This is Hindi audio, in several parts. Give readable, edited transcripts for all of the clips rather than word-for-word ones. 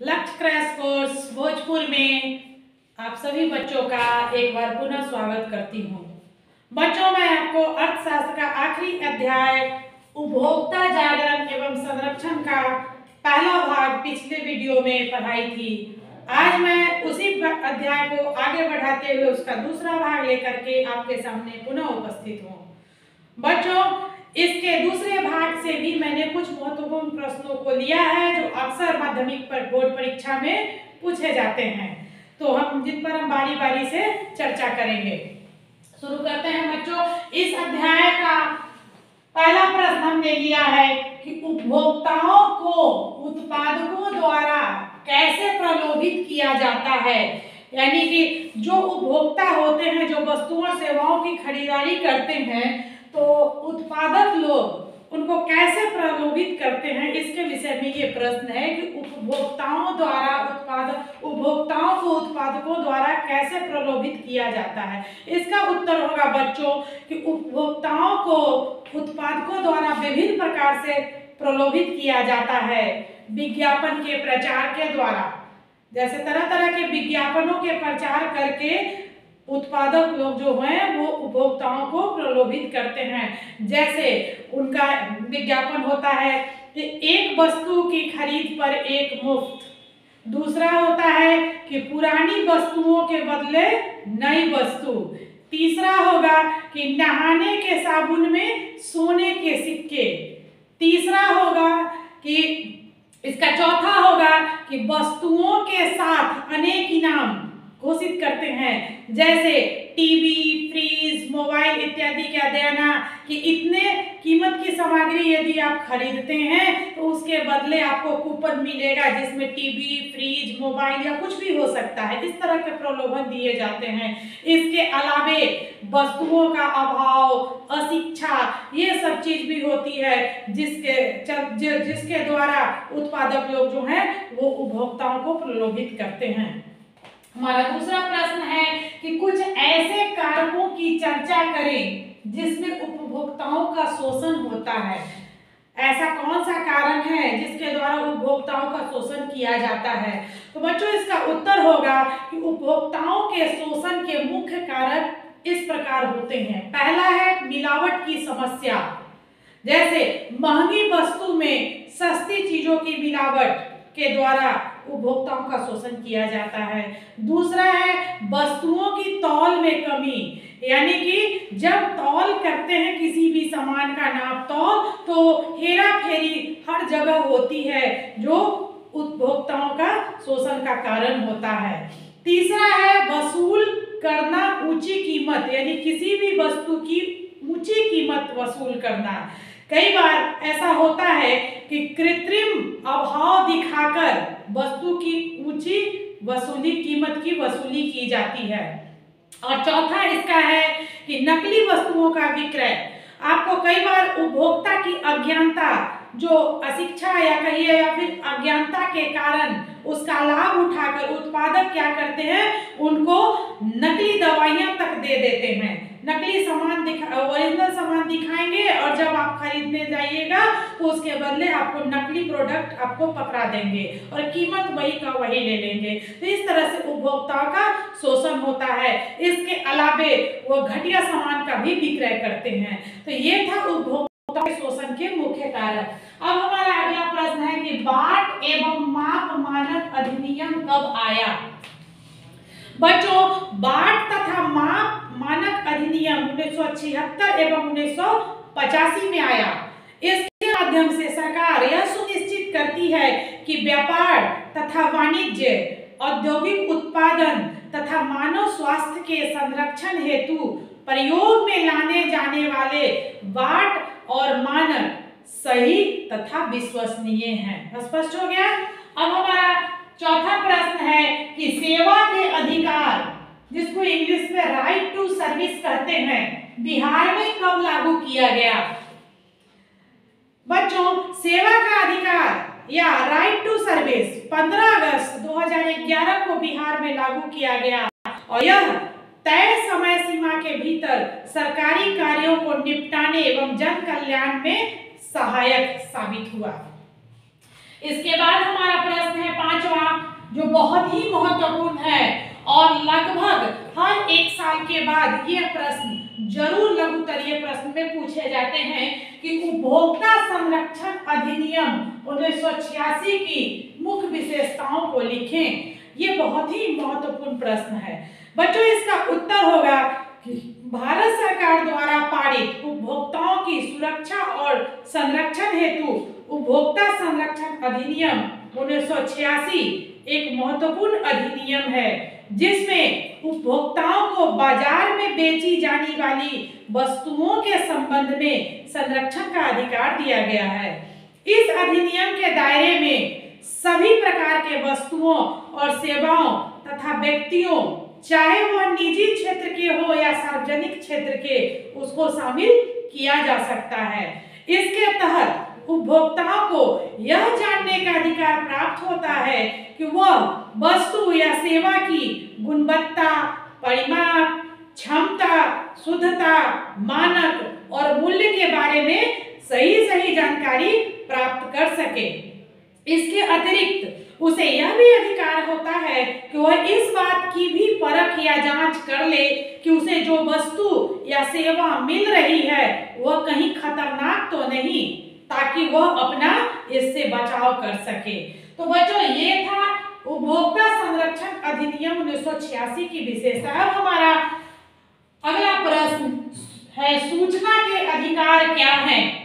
लक्ष्य क्रैश कोर्स भोजपुर में आप सभी बच्चों का एक बार पुनः स्वागत करती हूँ। बच्चों, मैं आपको अर्थशास्त्र का आखिरी अध्याय उपभोक्ता जागरण एवं संरक्षण का पहला भाग पिछले वीडियो में पढ़ाई थी। आज मैं उसी अध्याय को आगे बढ़ाते हुए उसका दूसरा भाग लेकर के आपके सामने पुनः उपस्थित हूँ। बच्चों, इसके दूसरे भाग से भी मैंने कुछ महत्वपूर्ण प्रश्नों को लिया है जो अक्सर माध्यमिक पर बोर्ड परीक्षा में पूछे जाते हैं, तो हम जिन पर हम बारी बारी से चर्चा करेंगे। शुरू करते हैं बच्चों। इस अध्याय का पहला प्रश्न हमने लिया है कि उपभोक्ताओं को उत्पादकों द्वारा कैसे प्रलोभित किया जाता है। यानी कि जो उपभोक्ता होते हैं, जो वस्तुओं और सेवाओं की खरीदारी करते हैं, तो उत्पादक लोग उनको कैसे प्रलोभित करते हैं, इसके विषय में ये प्रश्न है कि उपभोक्ताओं को उत्पादकों द्वारा कैसे प्रलोभित किया जाता है। इसका उत्तर होगा बच्चों कि उपभोक्ताओं को उत्पादकों द्वारा विभिन्न प्रकार से प्रलोभित किया जाता है। विज्ञापन के प्रचार के द्वारा, जैसे तरह तरह के विज्ञापनों के प्रचार करके उत्पादक लोग जो हैं वो उपभोक्ताओं को प्रलोभित करते हैं। जैसे उनका विज्ञापन होता है कि एक वस्तु की खरीद पर एक मुफ्त, दूसरा होता है कि पुरानी वस्तुओं के बदले नई वस्तु, तीसरा होगा कि नहाने के साबुन में सोने के सिक्के, तीसरा होगा कि इसका चौथा होगा कि वस्तुओं के साथ अनेक इनाम घोषित करते हैं, जैसे टीवी, फ्रिज, मोबाइल इत्यादि का देना कि इतने कीमत की सामग्री यदि आप खरीदते हैं तो उसके बदले आपको कूपन मिलेगा जिसमें टीवी, फ्रिज, मोबाइल या कुछ भी हो सकता है। इस तरह के प्रलोभन दिए जाते हैं। इसके अलावे वस्तुओं का अभाव, अशिक्षा, ये सब चीज भी होती है जिसके द्वारा उत्पादक लोग जो हैं वो उपभोक्ताओं को प्रलोभित करते हैं। हमारा दूसरा प्रश्न है कि कुछ ऐसे कारकों की चर्चा करें जिसमें उपभोक्ताओं का शोषण होता है। ऐसा कौन सा कारण है जिसके द्वारा उपभोक्ताओं का शोषण किया जाता है। तो बच्चों, इसका उत्तर होगा कि उपभोक्ताओं के शोषण के मुख्य कारक इस प्रकार होते हैं। पहला है मिलावट की समस्या, जैसे महंगी वस्तु में सस्ती चीजों की मिलावट के द्वारा उपभोक्ताओं का शोषण किया जाता है। दूसरा है वस्तुओं की तौल में कमी, यानी कि जब तौल करते हैं किसी भी सामान का नाप तौल, तो हेरा फेरी हर जगह होती है जो उपभोक्ताओं का शोषण का कारण होता है। तीसरा है वसूल करना ऊंची कीमत, यानी किसी भी वस्तु की ऊंची कीमत वसूल करना। कई बार ऐसा होता है कि कृत्रिम अभाव दिखाकर वस्तु की ऊंची कीमत की वसूली की जाती है। और चौथा इसका है कि नकली वस्तुओं का विक्रय। आपको कई बार उपभोक्ता की अज्ञानता, जो अशिक्षा या कहिए या फिर अज्ञानता के कारण उसका लाभ उठाकर उत्पादक क्या करते हैं, उनको नकली दवाइयां तक दे देते हैं। नकली सामान ओरिजिनल सामान दिखाएंगे और जब आप खरीदने जाइएगा तो उसके बदले आपको नकली प्रोडक्ट आपको पकड़ा देंगे और कीमत वही का वही ले लेंगे। तो इस तरह से उपभोक्ताओं का शोषण होता है। इसके अलावे वो घटिया सामान का भी विक्रय करते हैं। तो ये था उपभोक्ता के शोषण के मुख्य कारक। अब हमारा अगला प्रश्न है कि बाट एवं माप मानक अधिनियम कब आया। बच्चों, बाट तथा माप मानक अधिनियम 1976 एवं 1985 में आया। इसके माध्यम से सरकार यह सुनिश्चित करती है कि व्यापार तथा वाणिज्य, औद्योगिक उत्पादन तथा मानव स्वास्थ्य के संरक्षण हेतु प्रयोग में लाने जाने वाले बाट और मानक सही तथा विश्वसनीय हैं। स्पष्ट हो गया। अब हमारा चौथा प्रश्न है कि सेवा के अधिकार, जिसको इंग्लिश में राइट टू सर्विस कहते हैं, बिहार में कब लागू किया गया। बच्चों, सेवा का अधिकार या राइट टू सर्विस 15 अगस्त 2011 को बिहार में लागू किया गया और यह तय समय सीमा के भीतर सरकारी कार्यों को निपटाने एवं जन कल्याण में सहायक साबित हुआ। इसके बाद हमारा प्रश्न है पांचवा जो बहुत ही महत्वपूर्ण है और लगभग हर 1 साल के बाद ये प्रश्न जरूर लघुत्तरीय प्रश्न में पूछे जाते हैं कि उपभोक्ता संरक्षण अधिनियम 1986 की मुख्य विशेषताओं को लिखें। ये बहुत ही महत्वपूर्ण प्रश्न है बच्चों। इसका उत्तर होगा कि भारत सरकार द्वारा पारित उपभोक्ताओं की सुरक्षा और संरक्षण हेतु उपभोक्ता संरक्षण अधिनियम 1986 एक महत्वपूर्ण अधिनियम है जिसमें उपभोक्ताओं को बाजार में बेची जाने वाली वस्तुओं के संबंध में संरक्षण का अधिकार दिया गया है। इस अधिनियम के दायरे में सभी प्रकार के वस्तुओं और सेवाओं तथा व्यक्तियों, चाहे वह निजी क्षेत्र के हो या सार्वजनिक क्षेत्र के, उसको शामिल किया जा सकता है। इसके तहत उपभोक्ताओं को यह जानने का अधिकार प्राप्त होता है कि वह वस्तु या सेवा की गुणवत्ता, परिमाप, क्षमता, शुद्धता, मानक और मूल्य के बारे में सही जानकारी प्राप्त कर सके। इसके अतिरिक्त उसे यह भी अधिकार होता है कि वह इस बात की भी परख या जांच कर ले कि उसे जो वस्तु या सेवा मिल रही है वह कहीं खतरनाक तो नहीं, ताकि वह अपना इससे बचाव कर सके। तो बच्चों ये था उपभोक्ता संरक्षण अधिनियम 1986 की विशेषता। अब हमारा अगला प्रश्न है सूचना के अधिकार क्या हैं।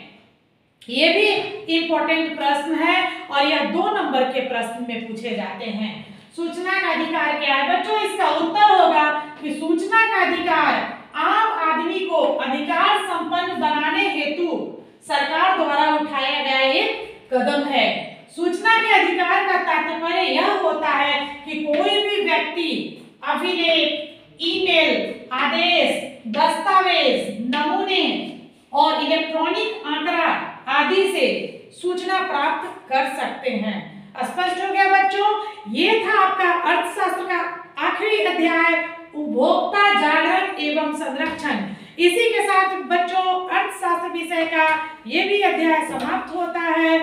ये भी इंपॉर्टेंट प्रश्न है और यह 2 नंबर के प्रश्न में पूछे जाते हैं। सूचना का अधिकार क्या है बच्चों? इसका उत्तर होगा कि सूचना का अधिकार आम आदमी को अधिकार संपन्न बनाने हेतु सरकार द्वारा उठाया गया एक कदम है। सूचना के अधिकार का तात्पर्य यह होता है कि कोई भी व्यक्ति अभिलेख, ईमेल, आदेश, दस्तावेज, नमूने और इलेक्ट्रॉनिक आंकड़ा आदि से सूचना प्राप्त कर सकते हैं। स्पष्ट हो गया बच्चों? ये था आपका अर्थशास्त्र का आखिरी अध्याय, उपभोक्ता जागरण एवं संरक्षण। इसी के साथ बच्चों अर्थशास्त्र विषय का ये भी अध्याय समाप्त होता है।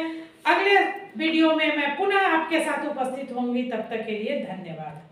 अगले वीडियो में मैं पुनः आपके साथ उपस्थित होंगी। तब तक के लिए धन्यवाद।